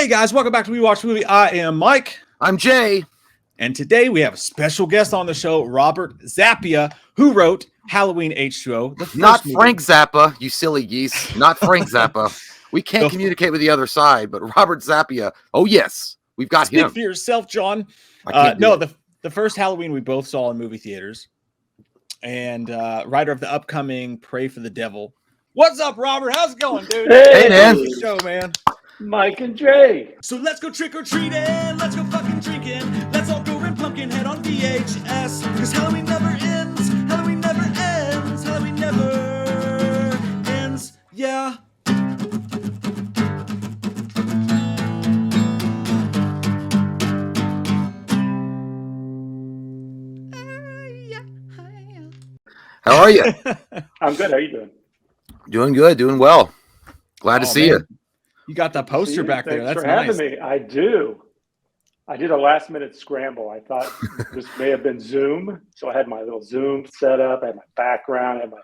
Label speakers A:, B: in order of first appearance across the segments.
A: Hey guys, welcome back to We Watch Movie. I am Mike.
B: I'm Jay.
A: And today we have a special guest on the show, Robert Zappia, who wrote Halloween H20.
B: Not Frank Zappa, you silly geese. Not Frank Zappa. We can't communicate with the other side, but Robert Zappia. Oh, yes. We've got him.
A: Speak for yourself, John. The first Halloween we both saw in movie theaters. And writer of the upcoming Pray for the Devil. What's up, Robert? How's it going, dude?
B: Hey man.
A: Good show, man.
C: Mike and Jay.
A: So let's go trick-or-treating. Let's go fucking drinking. Let's all go rent Pumpkinhead on VHS. Because Halloween never ends. Halloween never ends. Halloween never ends. Yeah.
B: How are you?
C: I'm good. How are you doing?
B: Doing good. Doing well. Glad to see you.
A: You got the poster back there. That's
C: Thanks for
A: nice.
C: having me. I do. I did a last-minute scramble. I thought this may have been Zoom, so I had my little Zoom set up. I had my background. I had my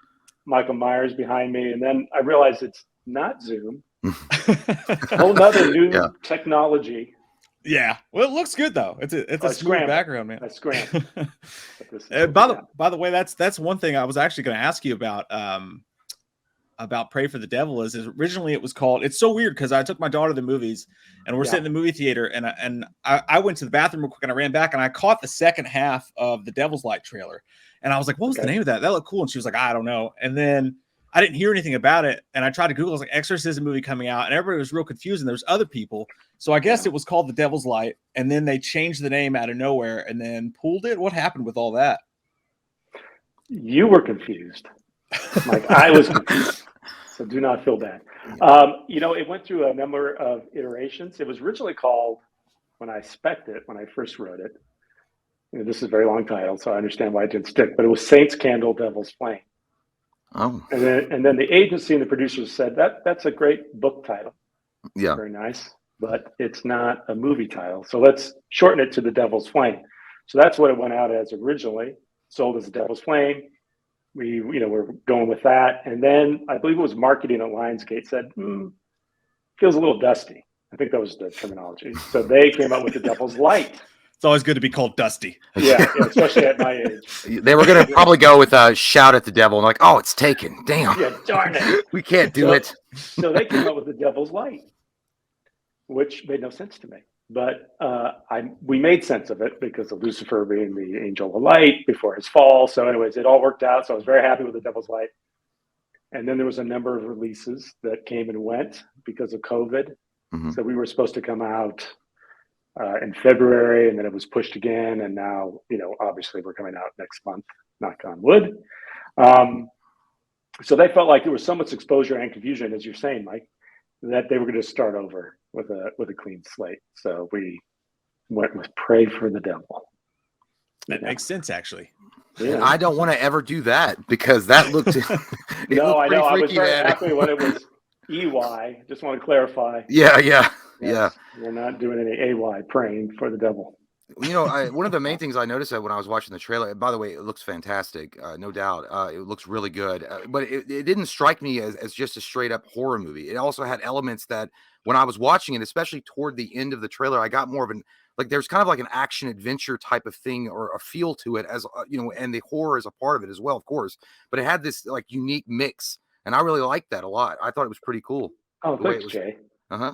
C: Michael Myers behind me, and then I realized it's not Zoom. Whole nother new technology.
A: Yeah. Well, it looks good though. It's a smooth background, man.
C: I scrambled.
A: By the way, that's one thing I was actually going to ask you about Pray for the Devil is originally it was called, it's so weird because I took my daughter to the movies and we're sitting in the movie theater and I went to the bathroom real quick and I ran back and I caught the second half of the Devil's Light trailer. And I was like, what was the name of that? That looked cool. And she was like, I don't know. And then I didn't hear anything about it. And I tried to Google, I was like, Exorcism movie coming out. And everybody was real confused. And there's other people. So I guess it was called The Devil's Light. And then they changed the name out of nowhere and then pulled it. What happened with all that?
C: You were confused. Like I was confused. So do not feel bad. It went through a number of iterations. It was originally called, when I spec'd it, when I first wrote it, this is a very long title, so I understand why it didn't stick, but it was Saints Candle, Devil's Flame.
B: Oh.
C: And then the agency and the producers said, that's a great book title.
B: Yeah.
C: Very nice, but it's not a movie title. So let's shorten it to The Devil's Flame. So that's what it went out as originally, sold as The Devil's Flame. We're going with that. And then I believe it was marketing at Lionsgate said, feels a little dusty. I think that was the terminology. So they came up with The Devil's Light.
A: It's always good to be called Dusty.
C: Yeah, especially at my age.
B: They were going to probably go with a shout at the devil and like, oh, it's taken. Damn.
C: Yeah, darn it.
B: We can't do it.
C: So they came up with The Devil's Light, which made no sense to me. But we made sense of it because of Lucifer being the angel of light before his fall. So anyways, it all worked out. So I was very happy with The Devil's Light. And then there was a number of releases that came and went because of COVID. Mm-hmm. So we were supposed to come out in February, and then it was pushed again. And now, obviously we're coming out next month, knock on wood. So they felt like there was so much exposure and confusion, as you're saying, Mike, that they were going to start over with a clean slate. So we went with Pray for the Devil.
A: That makes sense, actually.
B: Yeah. I don't want to ever do that because that looked.
C: No, I know. I was very happy when it was EY. Just want to clarify.
B: Yeah.
C: Yes, we're not doing any AY, praying for the devil.
B: One of the main things I noticed when I was watching the trailer, by the way, it looks fantastic, no doubt. It looks really good, but it didn't strike me as just a straight up horror movie. It also had elements that when I was watching it, especially toward the end of the trailer, I got more of there's kind of like an action adventure type of thing or a feel to it, as and the horror is a part of it as well, of course, but it had this like unique mix. And I really liked that a lot. I thought it was pretty cool.
C: Oh, thanks, Jay.
B: Uh-huh.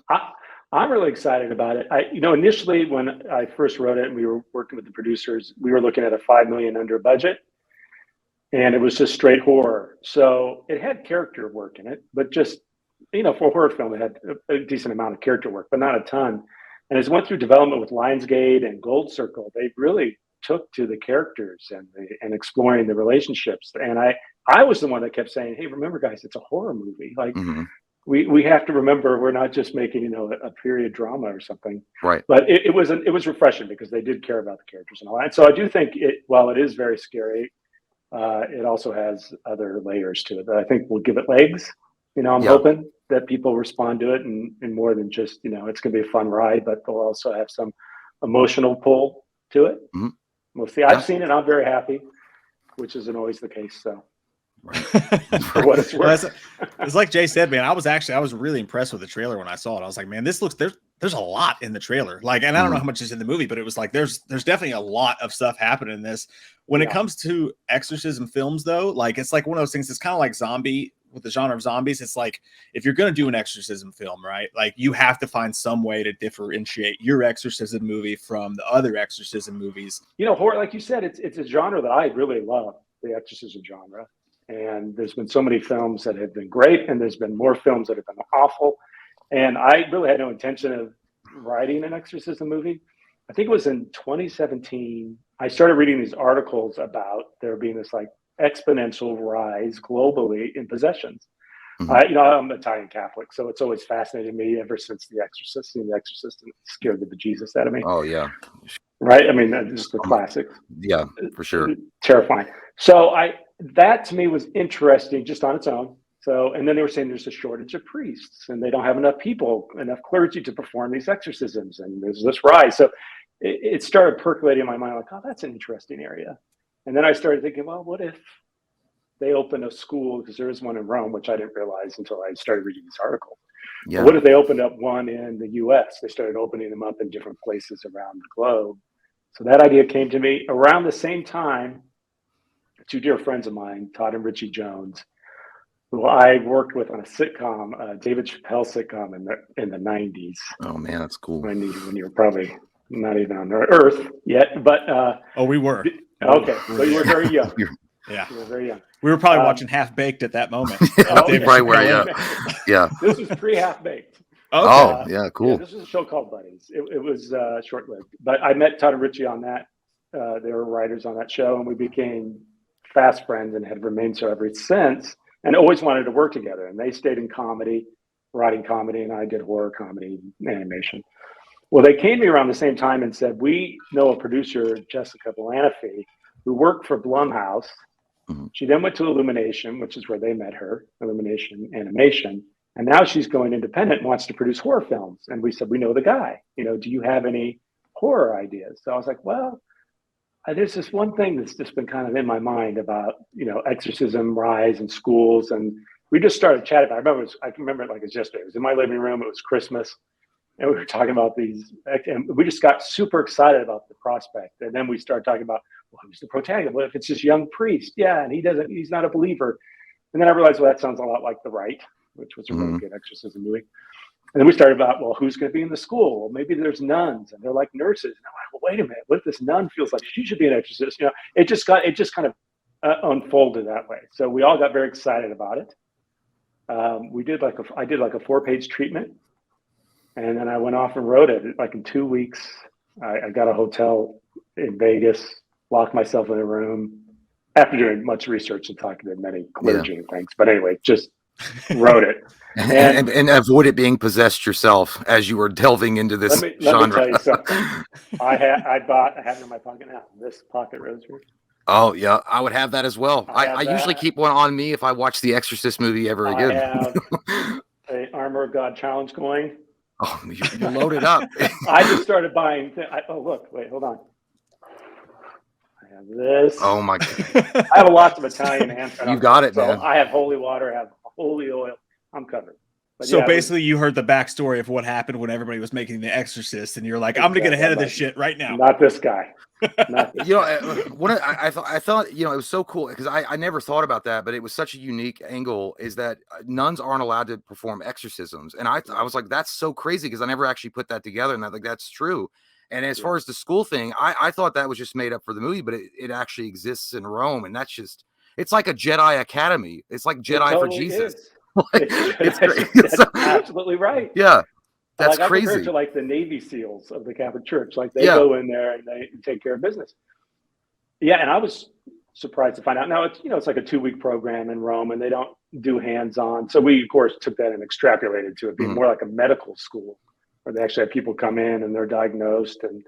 C: I'm really excited about it. Initially when I first wrote it and we were working with the producers, we were looking at a $5 million under budget, and it was just straight horror. So it had character work in it, but just, for a horror film, it had a decent amount of character work, but not a ton. And as it went through development with Lionsgate and Gold Circle, they really took to the characters and exploring the relationships. And I was the one that kept saying, hey, remember guys, it's a horror movie. Like, mm-hmm. We have to remember we're not just making a period drama or something,
B: right?
C: But it was refreshing because they did care about the characters and all that. So I do think while it is very scary, it also has other layers to it that I think will give it legs. I'm hoping that people respond to it and more than just it's going to be a fun ride, but they'll also have some emotional pull to it. Mm-hmm. We'll see. I've seen it. I'm very happy, which isn't always the case. So.
A: Right. For what it's worth. It's like Jay said, man. I was really impressed with the trailer when I saw it. I was like, man, this looks. there's a lot in the trailer. Like, and I don't know how much is in the movie, but it was like there's definitely a lot of stuff happening in this. When it comes to exorcism films, though, like it's like one of those things. It's kind of like zombie with the genre of zombies. It's like if you're going to do an exorcism film, right? Like you have to find some way to differentiate your exorcism movie from the other exorcism movies.
C: You know, horror, like you said, it's a genre that I really love, the exorcism genre. And there's been so many films that have been great, and there's been more films that have been awful. And I really had no intention of writing an exorcism movie. I think it was in 2017. I started reading these articles about there being this like exponential rise globally in possessions. You know, I'm Italian Catholic, so it's always fascinated me ever since The Exorcist. Seeing The Exorcist scared the bejesus out of me.
B: Oh yeah,
C: right. I mean, just the classic.
B: Yeah, for sure.
C: Terrifying. So that to me was interesting just on its own. So, and then they were saying there's a shortage of priests and they don't have enough people, enough clergy to perform these exorcisms. And there's this rise. So it started percolating in my mind, like, oh, that's an interesting area. And then I started thinking, well, what if they open a school, because there is one in Rome, which I didn't realize until I started reading this article. Yeah. What if they opened up one in the US? They started opening them up in different places around the globe. So that idea came to me around the same time. Two dear friends of mine, Todd and Richie Jones, who I worked with on a sitcom, David Chappelle sitcom in the 90s.
B: Oh man, that's cool.
C: When you were probably not even on Earth yet, but
A: we were.
C: Okay, so you were very young.
A: Yeah,
C: you were very young.
A: We were probably watching Half Baked at that moment.
B: Probably were, yeah.
C: This was pre-Half Baked.
B: Okay. Oh, yeah, cool.
C: Yeah, this was a show called Buddies. It was short-lived, but I met Todd and Richie on that. They were writers on that show, and we became fast friends and have remained so ever since, and always wanted to work together. And they stayed in comedy, writing comedy, and I did horror comedy, animation. Well, they came to me around the same time and said, we know a producer, Jessica Balafi, who worked for Blumhouse. Mm-hmm. She then went to Illumination, which is where they met her, Illumination Animation. And now she's going independent and wants to produce horror films. And we said, we know the guy. You know, do you have any horror ideas? So I was like, well, there's this one thing that's just been kind of in my mind about, you know, exorcism rise in schools. And we just started chatting about it. I remember it like it's yesterday. It was in my living room. It was Christmas. And we were talking about these. And we just got super excited about the prospect. And then we started talking about, well, who's the protagonist? What if it's this young priest? Yeah, and he's not a believer. And then I realized, well, that sounds a lot like The Rite, which was a really good exorcism movie. And then we started about, well, who's going to be in the school? Well, maybe there's nuns, and they're like nurses. And I'm like, well, wait a minute, what if this nun feels like she should be an exorcist? You know, it just kind of unfolded that way. So we all got very excited about it. I did like a 4-page treatment, and then I went off and wrote it. Like in 2 weeks, I got a hotel in Vegas, locked myself in a room after doing much research and talking to many clergy and things. But anyway, just wrote it.
B: And avoided being possessed yourself as you were delving into this genre.
C: Let me tell you something. I have it in my pocket now. This pocket rosary.
B: Oh yeah, I would have that as well. I usually keep one on me if I watch the Exorcist movie ever again.
C: I have an Armor of God challenge coin.
B: Oh, you load it up.
C: I just started buying. Wait, hold on. I have this.
B: Oh my God.
C: I have lots of Italian anthems.
B: You got it, man.
C: I have holy water. I have holy oil. I'm covered. But
A: so basically, you heard the backstory of what happened when everybody was making The Exorcist, and you're like, I'm going to get ahead of this shit right now.
C: Not this guy.
B: You know, I thought, you know, it was so cool because I never thought about that, but it was such a unique angle is that nuns aren't allowed to perform exorcisms. And I was like, that's so crazy because I never actually put that together. And that's true. And as far as the school thing, I thought that was just made up for the movie, but it actually exists in Rome. And it's like a Jedi Academy. It's like Jedi for Jesus.
C: It's absolutely right.
B: Yeah. That's
C: like,
B: crazy.
C: I compare it to like the Navy SEALs of the Catholic Church. Like they go in there and they take care of business. Yeah. And I was surprised to find out now it's like a 2-week program in Rome and they don't do hands-on. So we of course took that and extrapolated to it being more like a medical school where they actually have people come in and they're diagnosed. And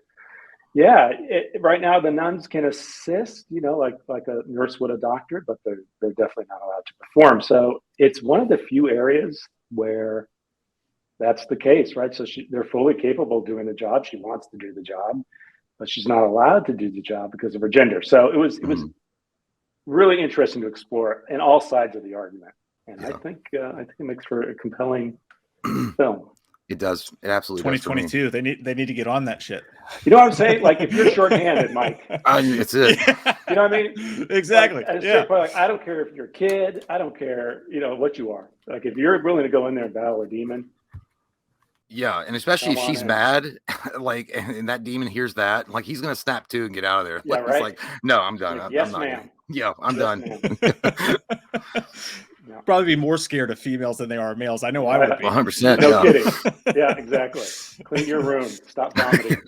C: right now the nuns can assist, you know, like a nurse would a doctor, but they're definitely not allowed to perform. So it's one of the few areas where that's the case, right? So they're fully capable of doing the job. She wants to do the job, but she's not allowed to do the job because of her gender. So it was really interesting to explore in all sides of the argument. And I think it makes for a compelling film.
B: It does. It absolutely does for me.
A: 2022. They need to get on that shit.
C: You know what I'm saying? Like if you're shorthanded, Mike.
B: It's it.
A: Yeah.
C: You know what I mean?
A: Exactly.
C: Like, at a certain point, like, I don't care if you're a kid. I don't care, what you are. Like if you're willing to go in there and battle a demon.
B: Yeah, and especially if she's mad, like, and that demon hears that, like, he's gonna snap too and get out of there.
C: Yeah,
B: Like,
C: right.
B: It's like, no, I'm done.
C: Like, yes,
B: I'm not
C: ma'am.
B: Yeah, I'm done.
A: Probably be more scared of females than they are males. I know I would be.
B: 100%.
C: No kidding. Yeah, exactly. Clean your room. Stop vomiting.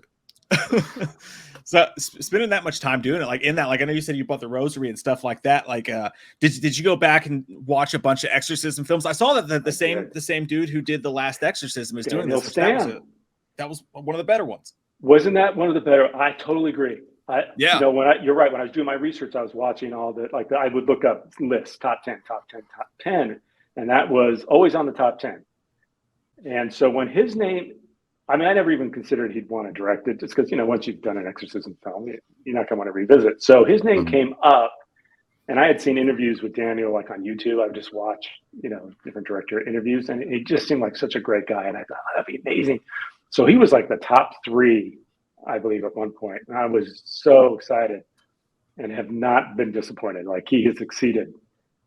A: So spending that much time doing it, like in that, like I know you said you bought the rosary and stuff like that. Like, did you go back and watch a bunch of exorcism films? I saw that the same dude who did the last exorcism is doing this. That was one of the better ones.
C: Wasn't that one of the better? I totally agree.
A: Yeah.
C: You're right. When I was doing my research, I was watching all the I would look up lists, top 10, top 10, top 10, and that was always on the top 10. And so when his name, I never even considered he'd want to direct it, just because once you've done an exorcism film, you're not going to want to revisit. So his name came up, and I had seen interviews with Daniel like on YouTube. I would just watch different director interviews, and he just seemed like such a great guy. And I thought, that'd be amazing. So he was like the top 3, I believe, at one point. And I was so excited and have not been disappointed. Like he has exceeded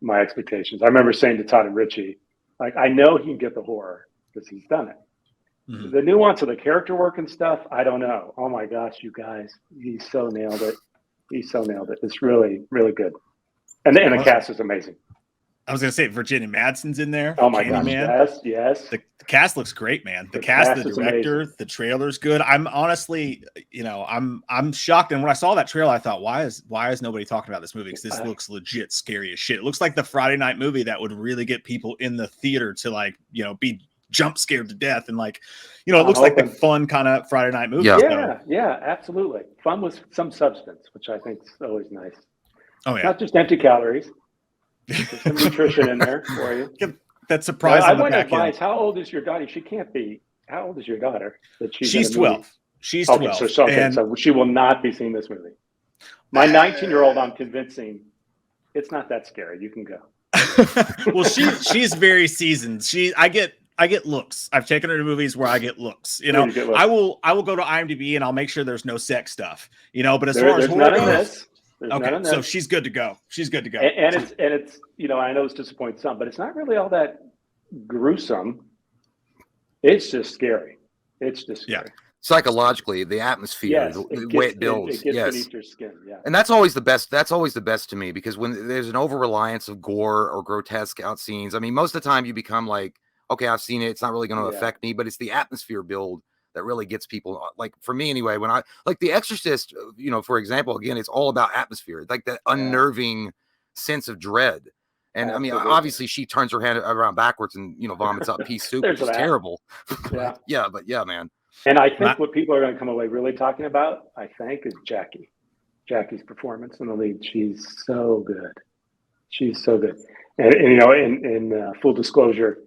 C: my expectations. I remember saying to Todd and Richie, like, I know he can get the horror because he's done it. Mm-hmm. The nuance of the character work and stuff, I don't know. Oh my gosh, you guys, he so nailed it. It's really, really good. And the cast is amazing.
A: I was going to say Virginia Madsen's in there.
C: Oh my gosh, man. Yes.
A: The cast looks great, man. The cast, the director, the trailer's good. I'm honestly, I'm shocked. And when I saw that trailer, I thought, why is nobody talking about this movie? Because this looks legit scary as shit. It looks like the Friday night movie that would really get people in the theater to be jump scared to death. And it looks like the fun kind of Friday night movie.
C: Yeah, absolutely. Fun with some substance, which I think is always nice.
A: Oh yeah.
C: Not just empty calories. There's some nutrition in there for you.
A: That surprise.
C: I want to advise. How old is your daughter? She can't be. How old is your daughter?
A: She's 12. She's 12.
C: So she will not be seeing this movie. My 19-year-old, I'm convincing it's not that scary. You can go.
A: Well, she's very seasoned. I get looks. I've taken her to movies where I get looks. I will go to IMDb and I'll make sure there's no sex stuff. But as far as horror goes, okay, so she's good to go. And
C: it's I know it's disappointing some, but it's not really all that gruesome. It's just scary.
A: Yeah.
B: Psychologically, the atmosphere, the way it builds.
C: It gets beneath your skin. Yeah.
B: And that's always the best. That's always the best to me, because when there's an over reliance of gore or grotesque out scenes, most of the time you become like, okay, I've seen it. It's not really going to affect me, but it's the atmosphere build that really gets people, like for me anyway, when I like The Exorcist, for example, again, it's all about atmosphere, like that unnerving sense of dread. And
C: absolutely.
B: Obviously she turns her hand around backwards and, vomits up pea soup, which is terrible. Yeah. But yeah, man.
C: And I think what people are going to come away really talking about, I think, is Jackie's performance in the lead. She's so good. And in full disclosure,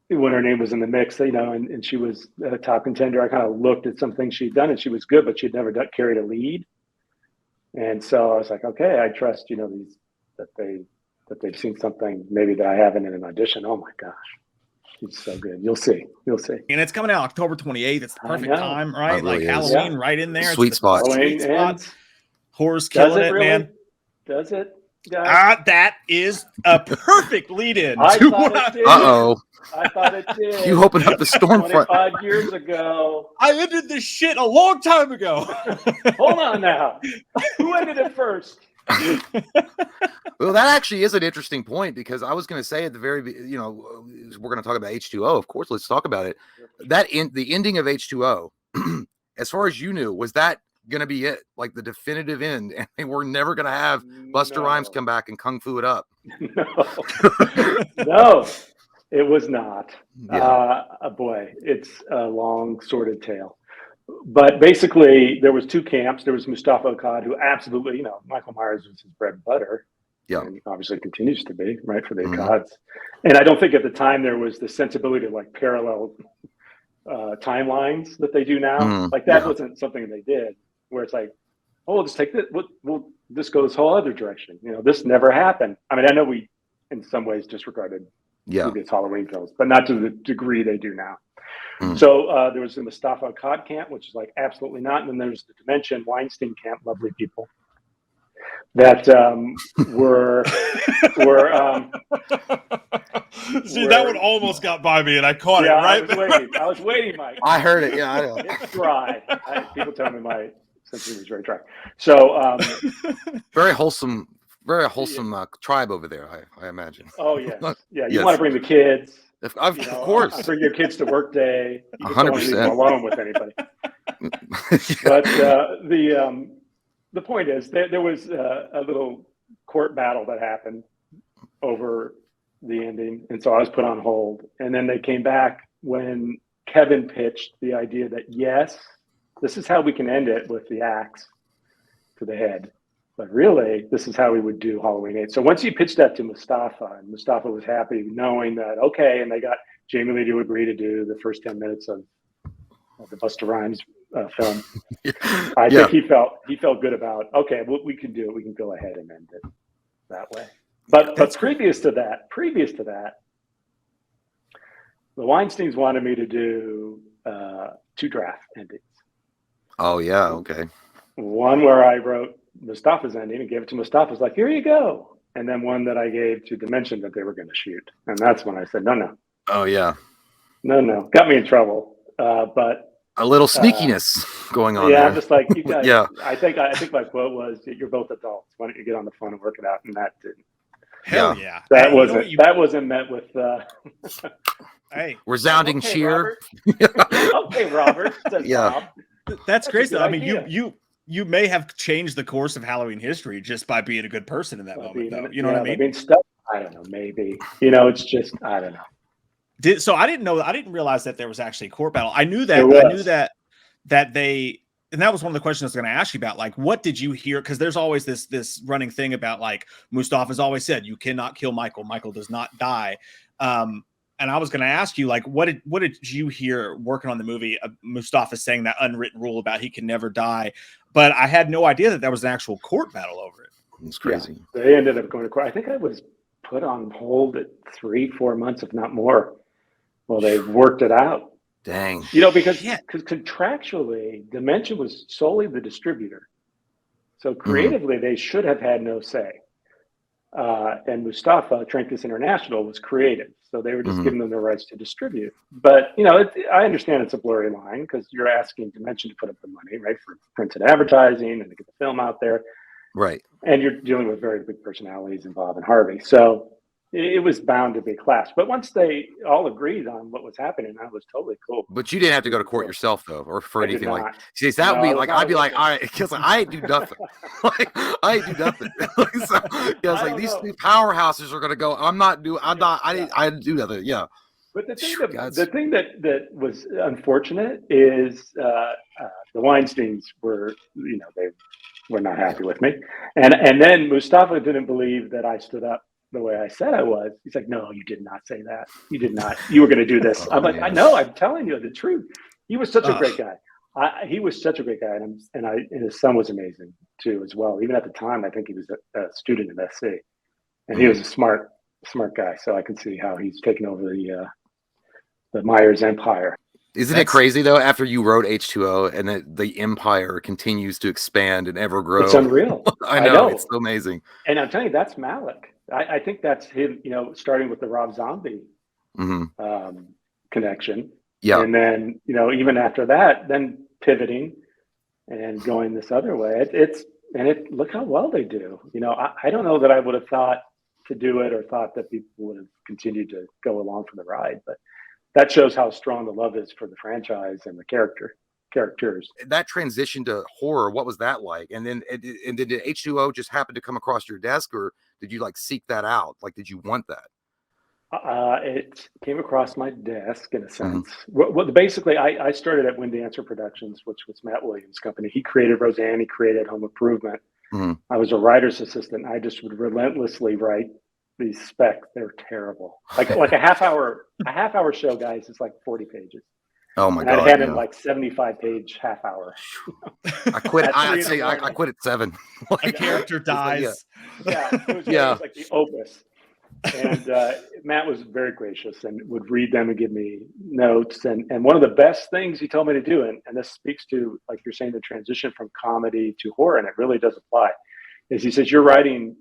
C: when her name was in the mix, and she was a top contender, I kind of looked at some things she'd done, and she was good, but she'd never carried a lead. And so I was like, okay, I trust, that they've seen something maybe that I haven't in an audition. Oh my gosh, she's so good. You'll see.
A: And it's coming out October 28th. It's the perfect time, right?
B: Really
A: Halloween right in there.
B: Sweet spot.
A: Horror's killing it, man.
C: Does it?
A: That is a perfect lead-in.
C: I thought it did.
B: You opened up the storm
C: 25 years ago.
A: I ended this shit a long time ago.
C: Hold on now. Who ended it first?
B: Well, that actually is an interesting point, because I was going to say at the very, we're going to talk about H2O. Of course, let's talk about it. The ending of H2O, as far as you knew, was that going to be it, like the definitive end, and they were never going to have Busta Rhymes come back and kung fu it up?
C: No, it was not. Boy, it's a long sordid tale. But basically, there was 2 camps. There was Mustafa Akkad, who absolutely, Michael Myers was his bread and butter.
B: Yeah,
C: and obviously continues to be, right, for the Akkads. And I don't think at the time there was the sensibility to parallel timelines that they do now. That wasn't something they did, where it's like, oh, we'll just take this. We'll this goes whole other direction. This never happened. I know we, in some ways, disregarded previous Halloween films, but not to the degree they do now.
B: Mm.
C: So there was the Mustafa Akkad camp, which is like absolutely not, and then there's the Dimension Weinstein camp, lovely people that were
A: See, that one almost got by me, and I caught it right.
C: I was waiting, Mike.
B: I heard it. Yeah, I know.
C: It's dry. People tell me my sense of humor is very dry. So
B: very wholesome tribe over there, I imagine.
C: Oh yeah, yeah. You want to bring the kids.
B: Of course.
C: Bring your kids to work day. You
B: 100%.
C: don't leave them alone with anybody. But the point is, there was a little court battle that happened over the ending, and so I was put on hold. And then they came back when Kevin pitched the idea that yes, this is how we can end it with the axe to the head. But really, this is how we would do Halloween 8. So once he pitched that to Mustafa, and Mustafa was happy knowing that, okay, and they got Jamie Lee to agree to do the first 10 minutes of the Busta Rhymes film. I think he felt good about, okay, well, we can do it. We can go ahead and end it that way. But previous to that, the Weinsteins wanted me to do 2 draft endings.
B: Oh, yeah, okay.
C: One where I wrote Mustafa's ending and gave it to Mustafa's like, here you go. And then one that I gave to Dimension that they were going to shoot. And that's when I said, no.
B: Oh, yeah.
C: No. Got me in trouble. But
B: a little sneakiness going on.
C: Yeah,
B: there.
C: I'm just like, you guys,
B: yeah.
C: I think my quote was, you're both adults. Why don't you get on the phone and work it out? And that didn't.
A: Hell yeah.
C: That wasn't met with
A: hey,
B: resounding cheer.
C: Okay, Robert. Says Bob.
A: That's crazy. I mean, you may have changed the course of Halloween history just by being a good person in that moment, though. You know what I mean?
C: Being stuck, I don't know, maybe. It's just, I don't know.
A: So I didn't realize that there was actually a court battle. I knew that they, and that was one of the questions I was going to ask you about. Like, what did you hear? Because there's always this running thing about, like, Mustafa's always said, you cannot kill Michael. Michael does not die. And I was going to ask you, like, what did you hear working on the movie? Mustafa saying that unwritten rule about he can never die, but I had no idea that there was an actual court battle over it.
B: It's crazy.
C: Yeah, they ended up going to court. I think I was put on hold at 3-4 months, if not more. Well, they worked it out.
B: Dang.
C: Because contractually, Dimension was solely the distributor. So creatively, they should have had no say. And Mustafa, Trancas International, was creative. So they were just giving them the rights to distribute. But, I understand it's a blurry line because you're asking Dimension to put up the money, right, for printed advertising and to get the film out there.
B: Right.
C: And you're dealing with very big personalities in Bob and Harvey. So it was bound to be a clash. But once they all agreed on what was happening, that was totally cool.
B: But you didn't have to go to court yourself, though, or for anything like. See, that would be like, I'd be like, all right, because I ain't do nothing. I ain't do nothing. These powerhouses are going to go. I didn't do nothing. Yeah.
C: But the thing that was unfortunate is the Weinsteins were, they were not happy with me, and then Mustafa didn't believe that I stood up the way I said I was. He's like, no, you did not say that. You did not. You were going to do this. I'm like, I know. I'm telling you the truth. He was such a great guy. He was such a great guy, and his son was amazing too as well. Even at the time, I think he was a student at SC, and he was a smart guy. So I can see how he's taken over the Myers empire.
B: Isn't it crazy though? After you wrote H20 and the empire continues to expand and ever grow,
C: it's unreal.
B: I know. It's so amazing.
C: And I'm telling you, that's Malik. I think that's him. Starting with the Rob Zombie connection. Yeah. And then even after that, then pivoting and going this other way. Look how well they do. I don't know that I would have thought to do it or thought that people would have continued to go along for the ride, but that shows how strong the love is for the franchise and the characters.
B: That transition to horror, what was that like? And then did H20 just happen to come across your desk, or did you seek that out? Did you want that?
C: It came across my desk in a sense. Well, basically, I started at Wind Dancer Productions, which was Matt Williams' company. He created Roseanne. He created Home Improvement. I was a writer's assistant. I just would relentlessly write these specs. They're terrible. Like a half hour show, guys, is 40 pages.
B: Oh my God!
C: I had him 75-page half hour.
B: I quit. I quit at 7.
A: A character dies.
C: It was like the opus. And Matt was very gracious and would read them and give me notes. And one of the best things he told me to do, and this speaks to, like you're saying, the transition from comedy to horror, and it really does apply, is he says, you're writing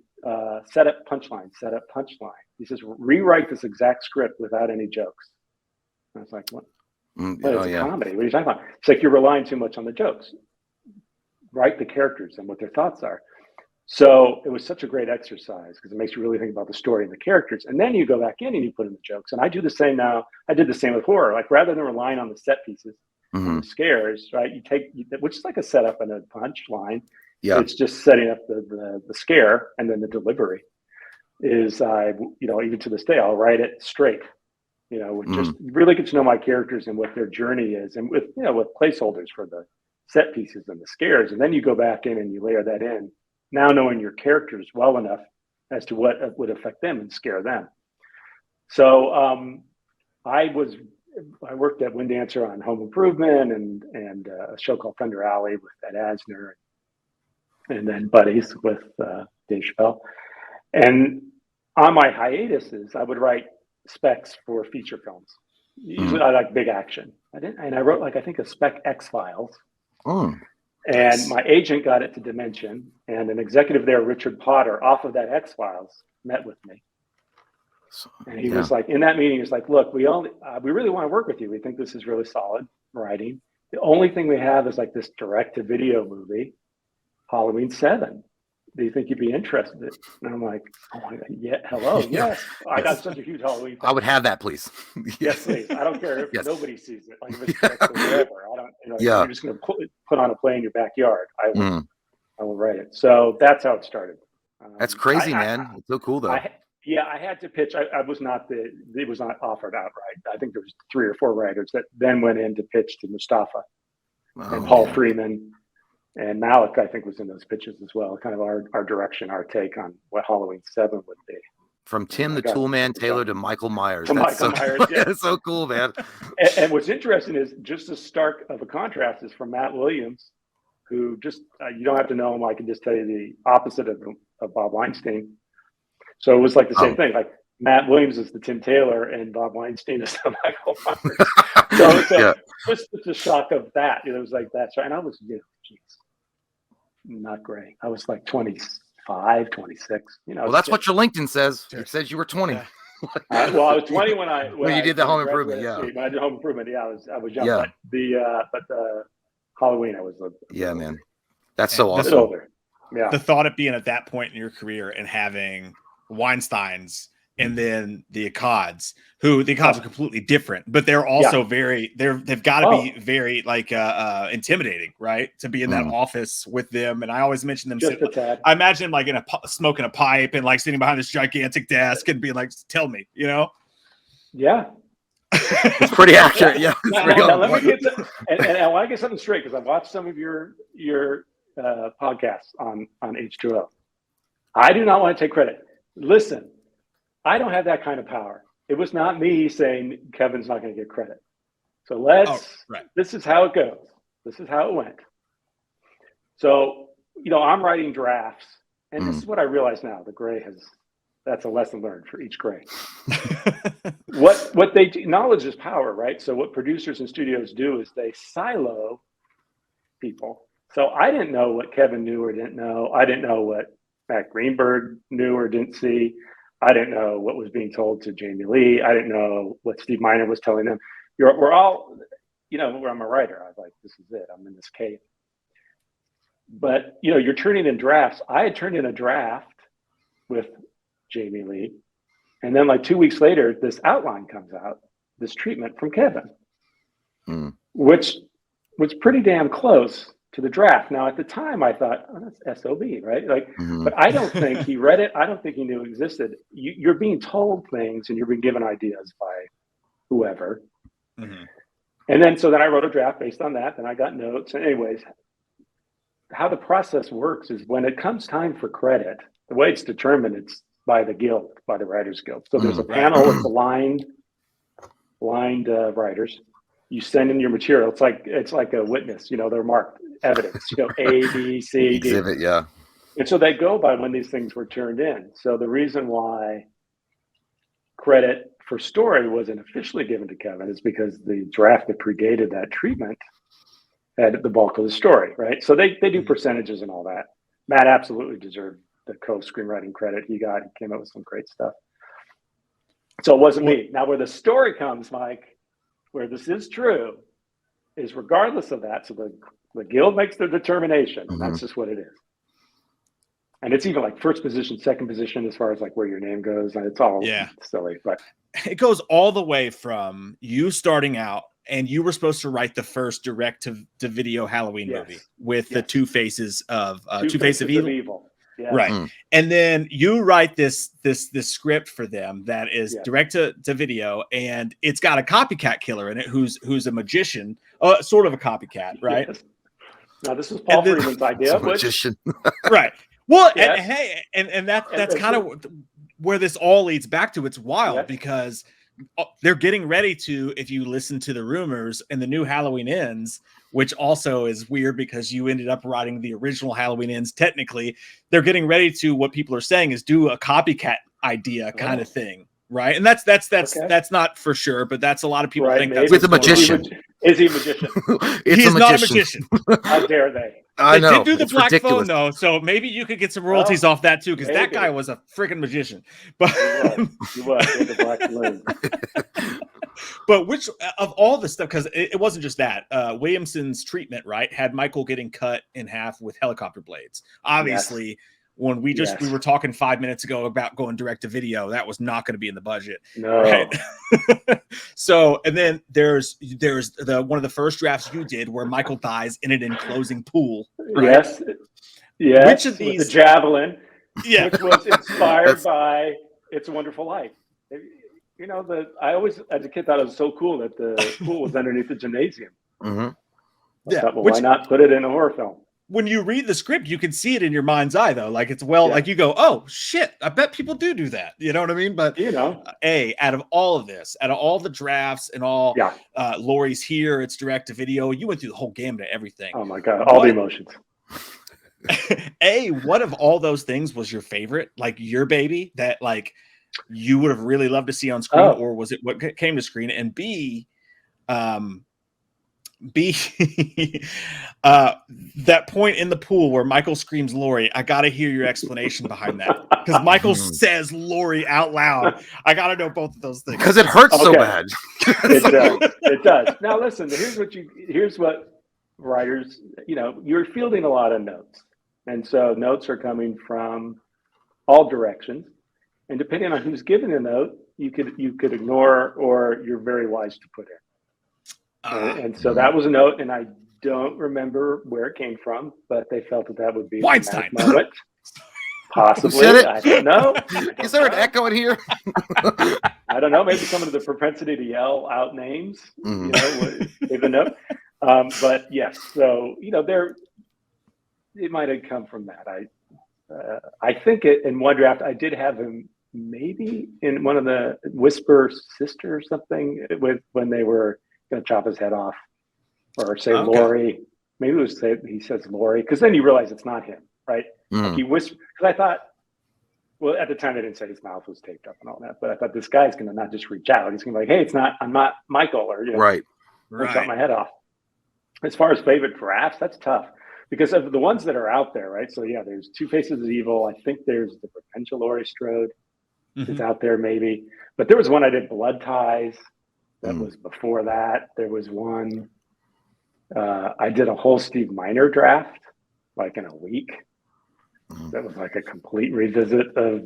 C: setup, punchline, setup, punchline. He says, rewrite this exact script without any jokes. And I was like, what? It's a comedy. What are you talking about? It's like you're relying too much on the jokes. Write the characters and what their thoughts are. So it was such a great exercise because it makes you really think about the story and the characters. And then you go back in and you put in the jokes. And I do the same now. I did the same with horror. Like rather than relying on the set pieces, and the scares, right? You take, which is like a setup and a punch line. Yeah. It's just setting up the scare, and then the delivery is even to this day, I'll write it straight, with just really get to know my characters and what their journey is, and with placeholders for the set pieces and the scares. And then you go back in and you layer that in, now knowing your characters well enough as to what would affect them and scare them. So I worked at Windancer on Home Improvement and a show called Thunder Alley with Ed Asner, and then Buddies with Dave Chappelle. And on my hiatuses, I would write specs for feature films. Usually I like big action. I wrote I think a spec X-Files. And my agent got it to Dimension, and an executive there, Richard Potter, off of that X-Files, met with me. And he was like, in that meeting, he's like, look, we really want to work with you. We think this is really solid writing. The only thing we have is like this direct-to-video movie, Halloween 7. Do you think you'd be interested? And I'm like, oh my God, yeah, hello, yes. I got such a huge Halloween fan.
B: I would have that, please.
C: Yes, please. I don't care if nobody sees it. Like if it's direct or whatever. You're just going to put on a play in your backyard. I will write it. So that's how it started.
B: That's crazy, man. It's so cool, though.
C: I had to pitch. It was not offered outright. I think there was 3 or 4 writers that then went in to pitch to Mustafa and Paul Freeman. And Malik, I think, was in those pitches as well. Kind of our direction, our take on what Halloween 7 would be.
B: From Tim the Toolman Taylor to Michael Myers.
C: Myers, yeah.
B: That's so cool, man.
C: And what's interesting is just as stark of a contrast is from Matt Williams, who just, you don't have to know him. I can just tell you the opposite of Bob Weinstein. So it was like the same thing. Like Matt Williams is the Tim Taylor and Bob Weinstein is the Michael Myers. So just the shock of that. It was like that. And I was, geez. Not great. I was like 25, 26.
B: Well, that's what your LinkedIn says. It says you were 20.
C: Yeah. I was 20 when
B: you did the Home Improvement. Yeah.
C: When I did Home Improvement, I was young. Yeah. But the Halloween, I was.
B: Man, that's so awesome.
C: Older. Yeah.
A: The thought of being at that point in your career and having Weinsteins and then the Akkads, who the Akkads are completely different, but they're also they've got to be very intimidating, right? To be in that office with them. And I always mention them. I imagine like smoking a pipe and like sitting behind this gigantic desk and being like, tell me,
C: Yeah.
B: It's pretty accurate. Yeah.
C: Now, let me get and I want to get something straight because I've watched some of your podcasts on H20. I do not want to take credit. Listen, I don't have that kind of power. It was not me saying Kevin's not going to get credit. So this is how it goes. This is how it went. So, I'm writing drafts, and this is what I realize now. The Gray that's a lesson learned for each Gray. What they do, knowledge is power, right? So what producers and studios do is they silo people. So I didn't know what Kevin knew or didn't know. I didn't know what Matt Greenberg knew or didn't see. I didn't know what was being told to Jamie Lee. I didn't know what Steve Miner was telling them. We're all, I'm a writer. I was like, this is it. I'm in this cave. But, you're turning in drafts. I had turned in a draft with Jamie Lee. And then like 2 weeks later, this outline comes out, this treatment from Kevin, which was pretty damn close to the draft. Now, at the time, I thought, oh, that's SOB, right? But I don't think he read it. I don't think he knew it existed. You're being told things and you're being given ideas by whoever. And then, so then I wrote a draft based on that. Then I got notes. And anyways, how the process works is when it comes time for credit, the way it's determined, it's by the guild, by the Writers Guild. So there's a panel of blind writers. You send in your material. It's like a witness. They're marked evidence. A, B, C, D.
B: Exhibit, yeah.
C: And so they go by when these things were turned in. So the reason why credit for story wasn't officially given to Kevin is because the draft that predated that treatment had the bulk of the story, right? So they do percentages and all that. Matt absolutely deserved the co-screenwriting credit he got. He came up with some great stuff. So it wasn't me. Now where the story comes, Mike, where this is true, is regardless of that. So the guild makes their determination, and that's just what it is. And it's even like first position, second position, as far as like where your name goes, and it's all silly. But
A: it goes all the way from you starting out, and you were supposed to write the first direct-to-video Halloween movie with the Two Faces of Evil.
C: Yeah.
A: Right. And then you write this script for them that is direct to video, and it's got a copycat killer in it who's a magician, sort of a copycat, right?
C: Yes. Now this was Paul Freeman's idea,
B: magician.
A: Right. Well, and that's kind of where this all leads back to. It's wild because they're getting ready to, if you listen to the rumors, and the new Halloween Ends, which also is weird because you ended up writing the original Halloween Ends. Technically, they're getting ready to, what people are saying is do a copycat idea kind of thing, right? And that's not for sure, but that's a lot of people think that's
B: with a magician.
C: Is he a magician?
A: He's not a magician.
C: How dare they?
B: I know.
A: They did do the black
B: ridiculous.
A: phone though, so maybe you could get some royalties off that too, because that guy was a freaking magician. But
C: he was the black balloon.
A: But which of all the stuff, because it wasn't just that. Williamson's treatment, right, had Michael getting cut in half with helicopter blades. Obviously, when we were talking 5 minutes ago about going direct to video, that was not going to be in the budget.
C: No.
A: Right? So, and then there's the one of the first drafts you did where Michael dies in an enclosing pool. Right?
C: Yes.
A: Which of these?
C: With the javelin. Yeah. Which was inspired by It's a Wonderful Life. You know, I always, as a kid, thought it was so cool that the pool was underneath the gymnasium.
B: Mm-hmm.
C: Thought, well, why not put it in a horror film?
A: When you read the script, you can see it in your mind's eye, though. Like it's like you go, "Oh shit! I bet people do that." You know what I mean? But out of all of this, out of all the drafts and all, Lori's here. It's direct to video. You went through the whole gamut of everything.
C: Oh my god, all the emotions.
A: What of all those things was your favorite? Like your baby that like you would have really loved to see on screen, or was it what came to screen? And B, that point in the pool where Michael screams Lori. I got to hear your explanation behind that, because Michael says Lori out loud. I got to know both of those things
B: because it hurts so bad.
C: It does. Now listen, here's what writers, you're fielding a lot of notes, and so notes are coming from all directions. And depending on who's giving the note, you could ignore, or you're very wise to put in. And so that was a note, and I don't remember where it came from, but they felt that would be
A: Weinstein.
C: Moment. Possibly. I don't know.
B: Is there an echo in here?
C: I don't know. Maybe some of the propensity to yell out names, give a note. But yes, so it might have come from that. I think in one draft I did have him maybe in one of the Whisper Sister or something when they were going to chop his head off, or say Lori. Maybe he says Lori, because then you realize it's not him, right? Like he whispers, because I thought, well, at the time I didn't say his mouth was taped up and all that, but I thought this guy's going to not just reach out. He's going to be like, hey, I'm not Michael, or chop my head off. As far as favorite drafts, that's tough. Because of the ones that are out there, right? So there's Two Faces of Evil. I think there's the potential Laurie Strode is out there, maybe. But there was one I did, Blood Ties. That was before that. There was one. I did a whole Steve Miner draft, like in a week. That was like a complete revisit of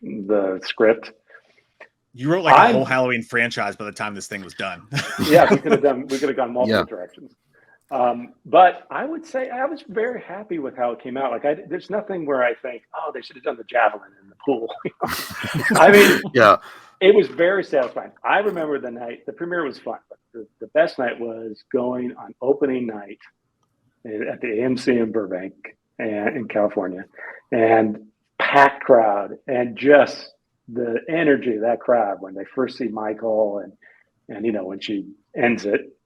C: the script.
A: You wrote like a whole Halloween franchise by the time this thing was done.
C: Yeah, we could have gone multiple directions. But I would say I was very happy with how it came out. Like there's nothing where I think, oh, they should have done the javelin in the pool. I mean, it was very satisfying. I remember the night, the premiere was fun, but the best night was going on opening night at the AMC in Burbank and in California, and packed crowd, and just the energy of that crowd when they first see Michael and when she ends it.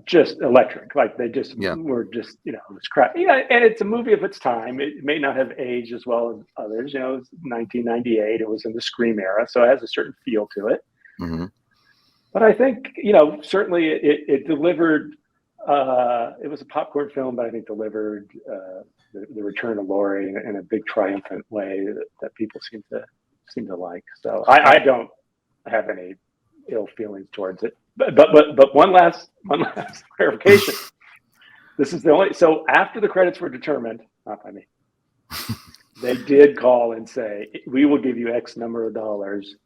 C: just electric. Like they just were just, you know, it was crap. Yeah, and it's a movie of its time. It may not have aged as well as others. You know, it was 1998. It was in the Scream era, so it has a certain feel to it.
B: Mm-hmm.
C: But I think, you know, certainly it delivered. It was a popcorn film, but I think delivered the return of Laurie in a big triumphant way that people seem to like. So I don't have any ill feelings towards it. But one last clarification. This is the only. So after the credits were determined, not by me, they did call and say, "We will give you X number of dollars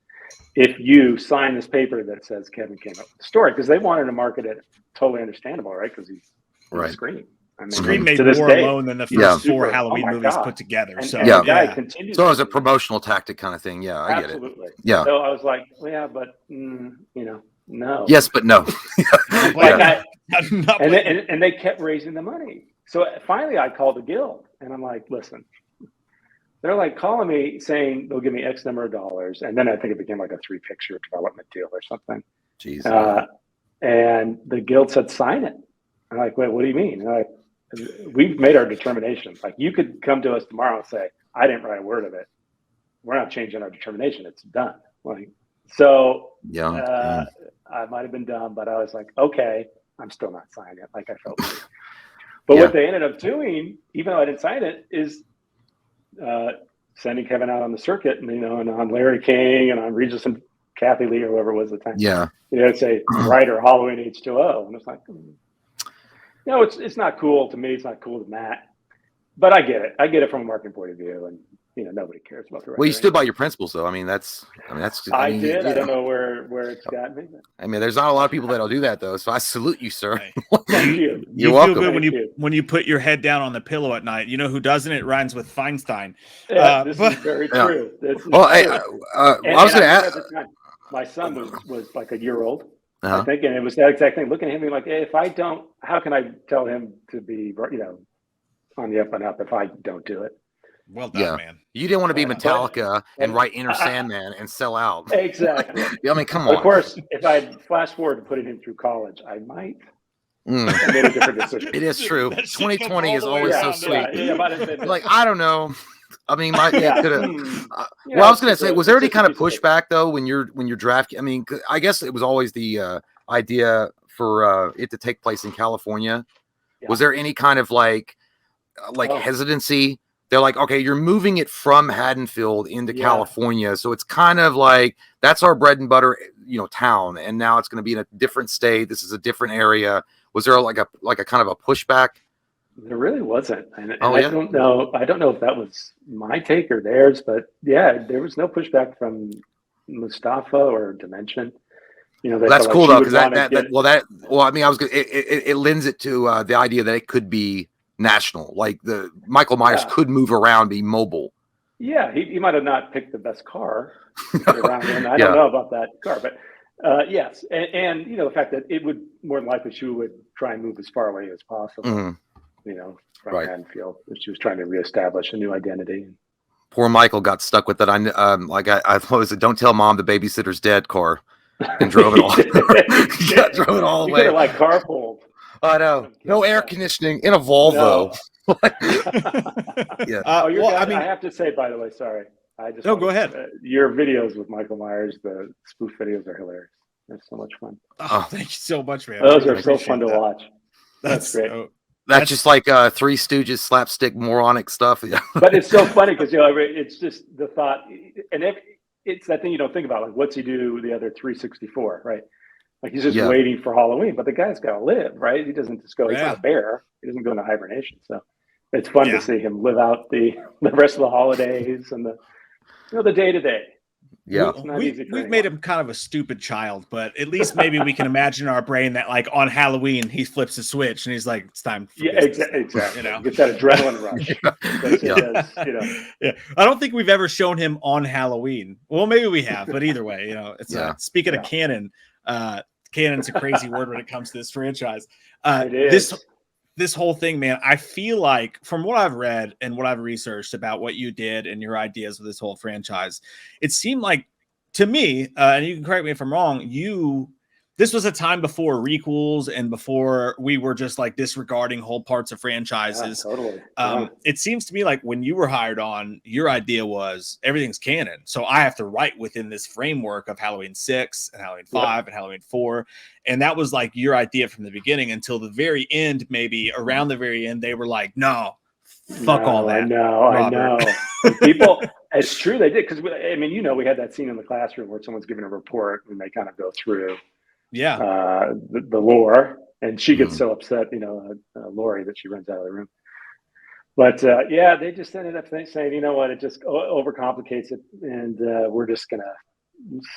C: if you sign this paper that says Kevin came up with the story," because they wanted to market it. Totally understandable, right? Because he's Scream. I mean,
A: Scream made more alone than the first 4 Halloween movies put together. So
C: and the guy continues.
B: So it was a promotional tactic kind of thing. Yeah, I get it.
C: Absolutely.
B: Yeah.
C: So I was like, well, yeah, but you know, no.
B: Yes, but no.
C: And they kept raising the money. So finally, I called the guild, and I'm like, listen. They're like calling me saying they'll give me X number of dollars, and then I think it became like a 3-picture development deal or something.
B: Jeez.
C: And the guild said, sign it. I'm like, wait, what do you mean? And I'm like, we've made our determination. Like, you could come to us tomorrow and say, I didn't write a word of it. We're not changing our determination. It's done. Like, so I might have been dumb, but I was like, okay, I'm still not signing it. Like I felt weird. But what they ended up doing, even though I didn't sign it, is sending Kevin out on the circuit, and, you know, and on Larry King and on Regis and Kathy Lee or whoever it was at the time.
B: Yeah.
C: You know, say writer Halloween H20. And it's like, you know, it's not cool to me. It's not cool to Matt. But I get it. I get it from a marketing point of view. And, you know, nobody cares about the writer.
B: Well, you stood by your principles, though. I mean, that's
C: I did. I don't know where it's gotten me.
B: I mean, there's not a lot of people that'll do that, though. So I salute you, sir.
C: Thank you.
B: You're
A: welcome.
B: Feel
A: good when you put your head down on the pillow at night. You know who doesn't? It rhymes with Feinstein.
C: Yeah, this is very true.
B: Well, I was going to ask.
C: My son was like a year old, I think, and it was that exact thing. Looking at him like, hey, if I don't, how can I tell him to be, you know, on the up and up if I don't do it?
A: Well done, man.
B: You didn't want to be Metallica and write Inner Sandman and sell out.
C: Exactly.
B: I mean, come on.
C: Of course, if I flash forward and put him through college, I might have made a different decision.
B: It is true. 2020 is always so sweet.
C: Like,
B: I don't know. I mean, well, I was going to say, was there any kind of pushback though when you're drafting? I mean, I guess it was always the idea for it to take place in California. Yeah. Was there any kind of like hesitancy? They're like, okay, you're moving it from Haddonfield into California, so it's kind of like that's our bread and butter, you know, town, and now it's going to be in a different state. This is a different area. Was there like a kind of a pushback?
C: There really wasn't, and I don't know. I don't know if that was my take or theirs, but yeah, there was no pushback from Mustafa or Dimension. You know,
B: that's cool though, because I mean, it lends it to the idea that it could be national, like the Michael Myers could move around, be mobile.
C: Yeah, he might have not picked the best car around him. I don't know about that car, but yes, and you know, the fact that it would more than likely she would try and move as far away as possible. Mm-hmm. You know, from Haddonfield, she was trying to reestablish a new identity.
B: Poor Michael got stuck with that. I was it "Don't tell mom the babysitter's dead" car, and drove it all. Drove it all the way.
C: Like carpooled.
B: I know. No air conditioning in a Volvo.
C: No. I have to say, by the way, sorry.
A: Go ahead.
C: Your videos with Michael Myers, the spoof videos are hilarious. They're so much fun.
A: Oh, thank you so much, man.
C: Those are so fun to watch.
A: That's
C: great.
B: That's just like Three Stooges slapstick moronic stuff.
C: But it's so funny because, you know, it's just the thought, and it's that thing you don't think about, like, what's he do the other 364, right? Like, he's just waiting for Halloween, but the guy's got to live, right? He doesn't just go, he's not a bear. He doesn't go into hibernation. So it's fun to see him live out the rest of the holidays and the day-to-day.
B: Yeah,
A: we've made him kind of a stupid child, but at least maybe we can imagine in our brain that, like, on Halloween he flips a switch and he's like, "It's time."
C: Exactly. You know, get that adrenaline rush.
A: Yeah. I don't think we've ever shown him on Halloween. Well, maybe we have, but either way, you know, it's speaking of canon. Canon's a crazy word when it comes to this franchise. This whole thing, man, I feel like from what I've read and what I've researched about what you did and your ideas with this whole franchise, it seemed like to me, and you can correct me if I'm wrong, you this was a time before requels and before we were just like disregarding whole parts of franchises.
C: Yeah, totally.
A: It seems to me like when you were hired on, your idea was everything's canon. So I have to write within this framework of Halloween 6 and Halloween 5 and Halloween 4. And that was like your idea from the beginning until the very end, maybe around the very end, they were like, no, fuck all that.
C: I know. People, it's true they did. Because, I mean, we had that scene in the classroom where someone's giving a report and they kind of go through the lore, and she gets so upset, Lori, that she runs out of the room. But they just ended up saying, you know what, it just overcomplicates it, and we're just gonna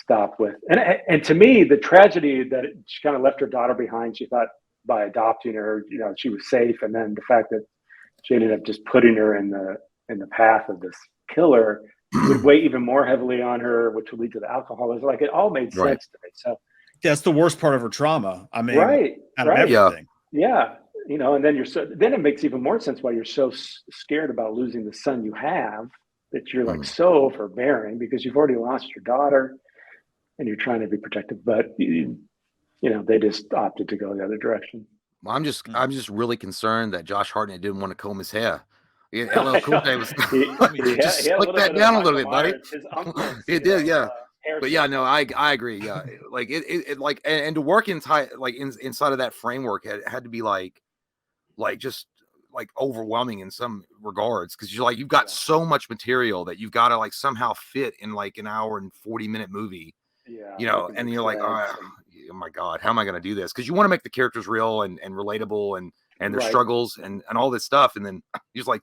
C: stop with. And to me, the tragedy that she kind of left her daughter behind. She thought by adopting her, she was safe, and then the fact that she ended up just putting her in the path of this killer would weigh even more heavily on her, which would lead to the alcoholism. Like, it all made sense to me. So.
A: That's the worst part of her trauma. I mean, out of everything.
C: Yeah. And then then it makes even more sense why you're so scared about losing the son you have, that you're like so overbearing, because you've already lost your daughter and you're trying to be protective, but they just opted to go the other direction.
B: Well, I'm just really concerned that Josh Hartnett didn't want to comb his hair. LL Cool J was just slick that down a little bit, buddy. It did, yeah. But yeah, no, I agree. Yeah, like it like, and to work inside of that framework had to be like just like overwhelming in some regards, because you've got so much material that you've got to like somehow fit in like an hour and 40-minute movie. Yeah, and you're like, oh my God, how am I going to do this? Because you want to make the characters real and relatable and their struggles and all this stuff, and then you're just like,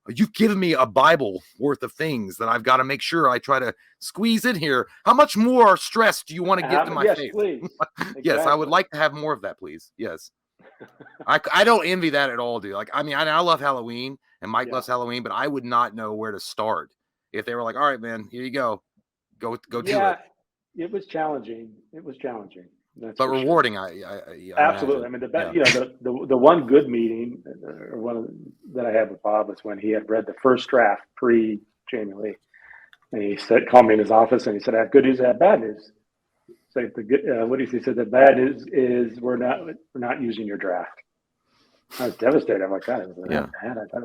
B: you've given me a Bible worth of things that I've got to make sure I try to squeeze in here. How much more stress do you want to give to my faith?
C: Please.
B: Yes, I would like to have more of that, please. Yes. I don't envy that at all, dude. Like, I mean, I love Halloween, and Mike loves Halloween, but I would not know where to start if they were like, all right, man, here you go do it.
C: It was challenging. That's
B: rewarding.
C: Sure. Absolutely. Imagine. I mean, the one good meeting, or that I had with Bob, was when he had read the first draft pre Jamie Lee, and he called me in his office, and he said, "I have good news, I have bad news." So he said, the bad news is we're not using your draft. I was devastated. I'm like, God, it was that bad. I thought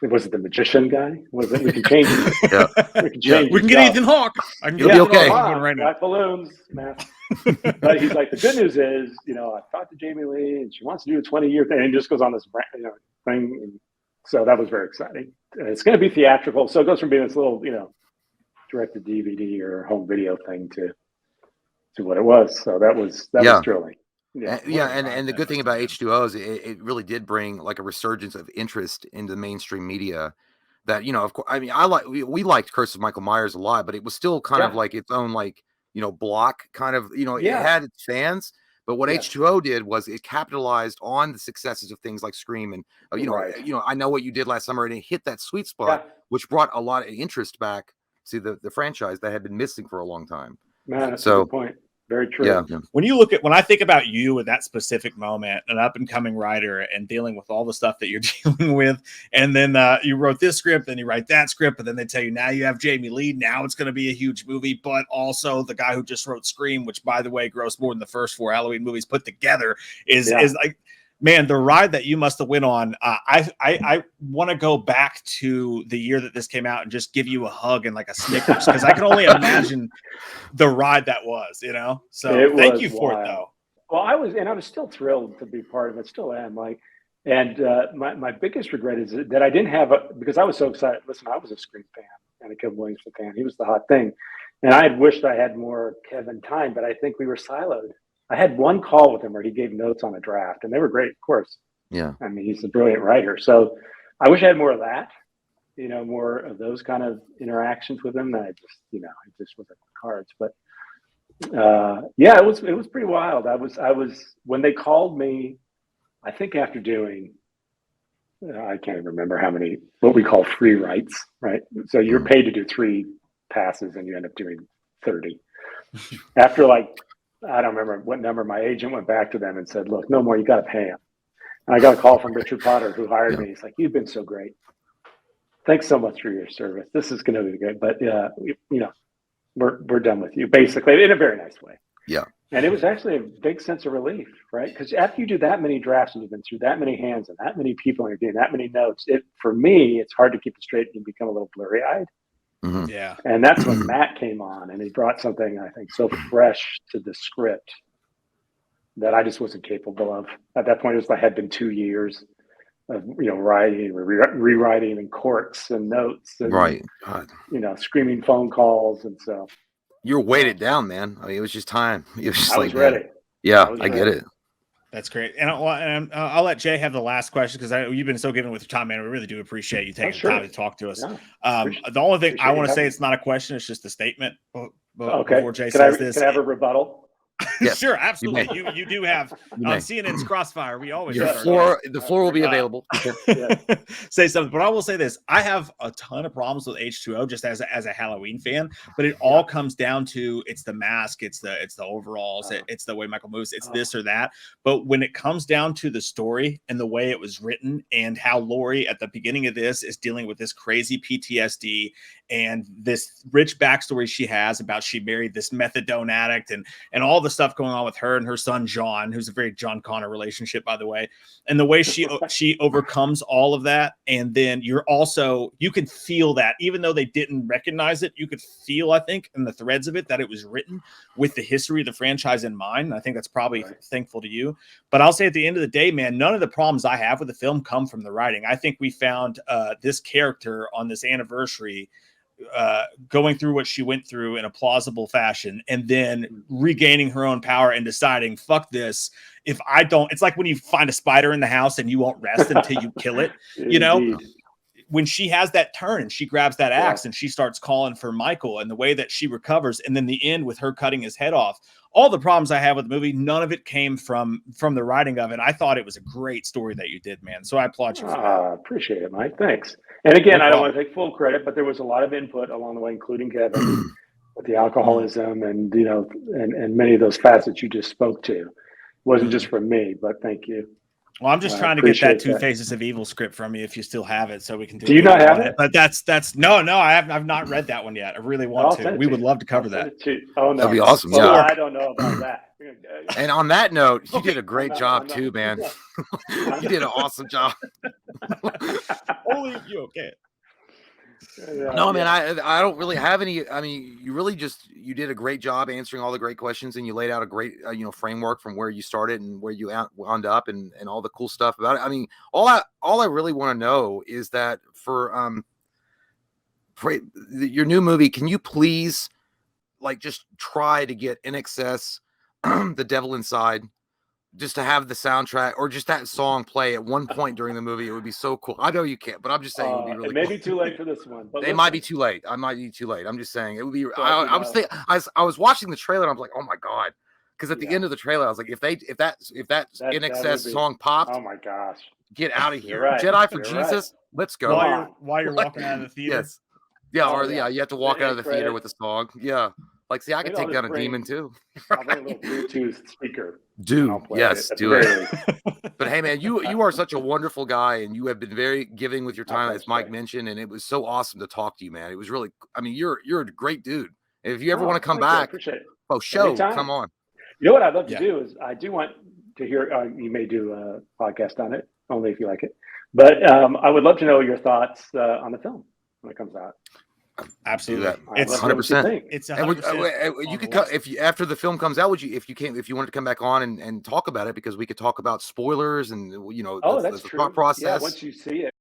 C: it was the magician guy. Was it? We can change it. We can change.
A: We can get Ethan Hawke. I can
B: get Ethan okay.
C: Hawke right now. Black balloons, man. But he's like, the good news is, I talked to Jamie Lee, and she wants to do a 20-year thing, and he just goes on this thing. And so that was very exciting. And it's going to be theatrical, so it goes from being this little, directed DVD or home video thing to what it was. So that was thrilling.
B: And the good thing about H2O is it really did bring like a resurgence of interest into mainstream media. That of course, I mean, we liked Curse of Michael Myers a lot, but it was still kind of like its own block kind of. It had its fans, but what H2O did was it capitalized on the successes of things like Scream, and I Know What You Did Last Summer, and it hit that sweet spot, which brought a lot of interest back to the franchise that had been missing for a long time.
C: Man, that's a good point. Very true.
B: Yeah.
A: When I think about you at that specific moment, an up and coming writer, and dealing with all the stuff that you're dealing with, and then you wrote this script, then you write that script, but then they tell you now you have Jamie Lee, now it's going to be a huge movie, but also the guy who just wrote Scream, which by the way grossed more than the first 4 Halloween movies put together, is like, man, the ride that you must have went on. I want to go back to the year that this came out and just give you a hug and like a Snickers, because I can only imagine the ride that was, So thank you for it, though.
C: Well, I was still thrilled to be part of it. Still am. And my biggest regret is that I didn't have because I was so excited. Listen, I was a Scream fan and a Kevin Williamson fan. He was the hot thing, and I had wished I had more Kevin time, but I think we were siloed. I had one call with him where he gave notes on a draft, and they were great, of course.
B: Yeah.
C: I mean, he's a brilliant writer. So I wish I had more of that, more of those kind of interactions with him. That it just wasn't the cards. But it was pretty wild. I was when they called me, I think after doing, I can't even remember what we call free writes, right? So you're paid to do 3 passes, and you end up doing 30. After I don't remember what number, my agent went back to them and said, look, no more, you got to pay him. And I got a call from Richard Potter, who hired me. He's like, you've been so great. Thanks so much for your service. This is going to be good. But, we're done with you, basically, in a very nice way.
B: Yeah.
C: And it was actually a big sense of relief, right? Because after you do that many drafts and you've been through that many hands and that many people and you're getting that many notes, for me, it's hard to keep it straight and you become a little blurry eyed.
B: Mm-hmm.
A: Yeah.
C: And that's when Matt came on and he brought something, I think, so fresh to the script that I just wasn't capable of. At that point, it had been 2 years of, writing, rewriting and courts and notes and,
B: right. God.
C: Screaming phone calls. And so
B: you're weighted down, man. I mean, it was just time. It was just
C: I was ready.
B: Yeah, I get it.
A: That's great. And I'll let Jay have the last question because you've been so given with your time, man. We really do appreciate you taking the time to talk to us. Yeah, the only thing I want to say, it's not a question, it's just a statement. Before Jay says this.
C: Can I have a rebuttal?
A: Yes. Sure, absolutely. You do have on CNN's Crossfire. We always
B: the floor will be available.
A: Say something, but I will say this: I have a ton of problems with H2O just as a Halloween fan, but it all comes down to it's the mask, it's the overalls, it's the way Michael moves, it's this or that. But when it comes down to the story and the way it was written and how Laurie at the beginning of this is dealing with this crazy PTSD and this rich backstory she has about she married this methadone addict and all the stuff going on with her and her son John, who's a very John Connor relationship, by the way, and the way she overcomes all of that. And then you can feel that even though they didn't recognize it, you could feel, I think, in the threads of it that it was written with the history of the franchise in mind. And I think that's probably thankful to you. But I'll say at the end of the day, man, none of the problems I have with the film come from the writing. I think we found this character on this anniversary going through what she went through in a plausible fashion and then regaining her own power and deciding, fuck this. If I don't, it's like when you find a spider in the house and you won't rest until you kill it, when she has that turn and she grabs that axe and she starts calling for Michael and the way that she recovers. And then the end with her cutting his head off, all the problems I have with the movie, none of it came from the writing of it. I thought it was a great story that you did, man. So I applaud you for that.
C: Appreciate it, Mike. Thanks. And again, I don't want to take full credit, but there was a lot of input along the way, including Kevin with the alcoholism and, and many of those facets you just spoke to. It wasn't just from me, but thank you.
A: Well, I'm just trying to get that Two Faces of Evil script from you if you still have it, so we can do.
C: Do you not have it?
A: But that's no. I've not read that one yet. I really want to. We would love to cover that.
C: Oh no,
B: that'd be awesome.
C: Yeah, I don't know about that.
B: And on that note, you did a great job too, man. You did an awesome job.
A: Only if you okay.
B: No, man, I don't really have any. I mean, you did a great job answering all the great questions, and you laid out a great framework from where you started and where you wound up, and all the cool stuff about it. I mean, all I really want to know is that for your new movie, can you please just try to get In Excess, The Devil Inside, just to have the soundtrack or just that song play at one point during the movie? It would be so cool. I know you can't, but I'm just saying it would be really
C: cool. It may be too late for this one. But
B: it might be too late. I might be too late. I'm just saying it would be. I was watching the trailer and I was like, oh my God. Because at the end of the trailer, I was like, if that In Excess song popped,
C: oh my gosh,
B: get out of here. Right. Jedi for Jesus. Right. Let's go.
A: While you're walking out of the theater.
B: Yes. Yeah, you have to walk out of the theater with the song. Yeah. See, I could take down a demon too.
C: I'll bring a little Bluetooth speaker.
B: Do it. But hey, man, you are such a wonderful guy, and you have been very giving with your time, as Mike mentioned, and it was so awesome to talk to you, man. It was really, I mean, you're a great dude. And if you ever want to come back, come on.
C: You know what I'd love to do is I do want to hear. You may do a podcast on it, only if you like it. But I would love to know your thoughts on the film when it comes out.
A: Absolutely,
B: it's 100%.
A: It's 100%.
B: You could come after the film comes out. Would you, if you wanted to come back on and talk about it, because we could talk about spoilers and
C: that's
B: the
C: true.
B: thought process.
C: Yeah, once you see it,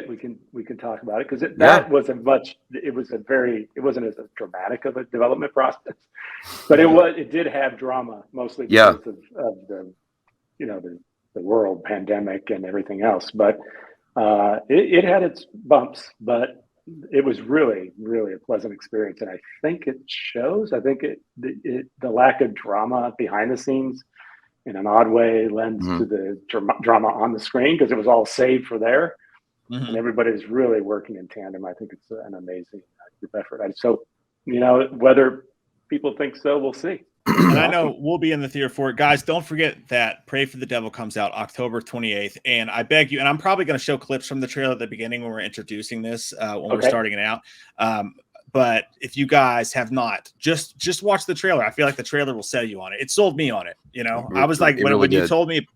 C: we can talk about it because it wasn't as dramatic of a development process, but it did have drama mostly because of the the world pandemic and everything else. But it had its bumps, but it was really, really a pleasant experience, and I think it shows. I think the lack of drama behind the scenes, in an odd way, lends to the drama on the screen because it was all saved for there, and everybody's really working in tandem. I think it's an amazing group effort. So, whether people think so, we'll see.
A: And I know we'll be in the theater for it. Guys, don't forget that Pray for the Devil comes out October 28th. And I beg you, and I'm probably going to show clips from the trailer at the beginning when we're introducing this, when we're starting it out. But if you guys have not, just watch the trailer. I feel like the trailer will sell you on it. It sold me on it. You know, I was like, when you told me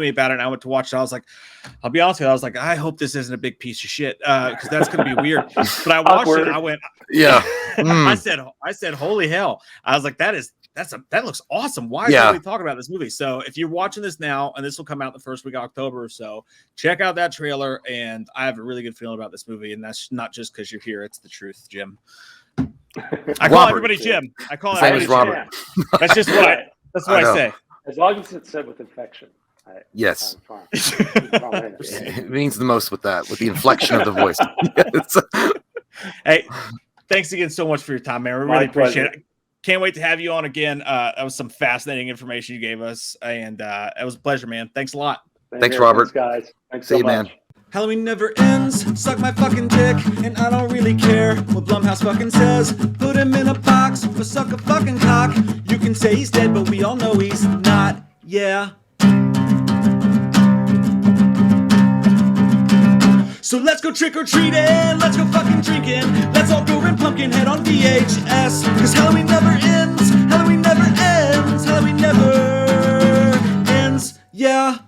A: about it, and I went to watch it, I was like, I'll be honest with you, I was like, I hope this isn't a big piece of shit, because that's going to be weird. But I watched it, and I went,
B: yeah.
A: I said, holy hell! I was like, that looks awesome. Why is nobody talking about this movie? So if you're watching this now, and this will come out the first week of October or so, check out that trailer. And I have a really good feeling about this movie, and that's not just because you're here; it's the truth, Jim. I call everybody Jim. I call everybody Robert. Jim. That's just what I say.
C: As long as it's said with inflection.
B: Yes. It means the most with the inflection of the voice.
A: Hey, thanks again so much for your time, man. We really appreciate it. Can't wait to have you on again. That was some fascinating information you gave us, and it was a pleasure, man. Thanks a lot.
B: Thanks, Robert.
C: Thanks, guys. Thanks
B: so
C: much.
B: Man.
A: Halloween never ends. Suck my fucking dick, and I don't really care what Blumhouse fucking says. Put him in a box or suck a fucking cock. You can say he's dead, but we all know he's not. Yeah. So let's go trick-or-treating, let's go fucking drinking. Let's all go rent Pumpkinhead on VHS. Cause Halloween never ends, Halloween never ends, Halloween never ends, yeah.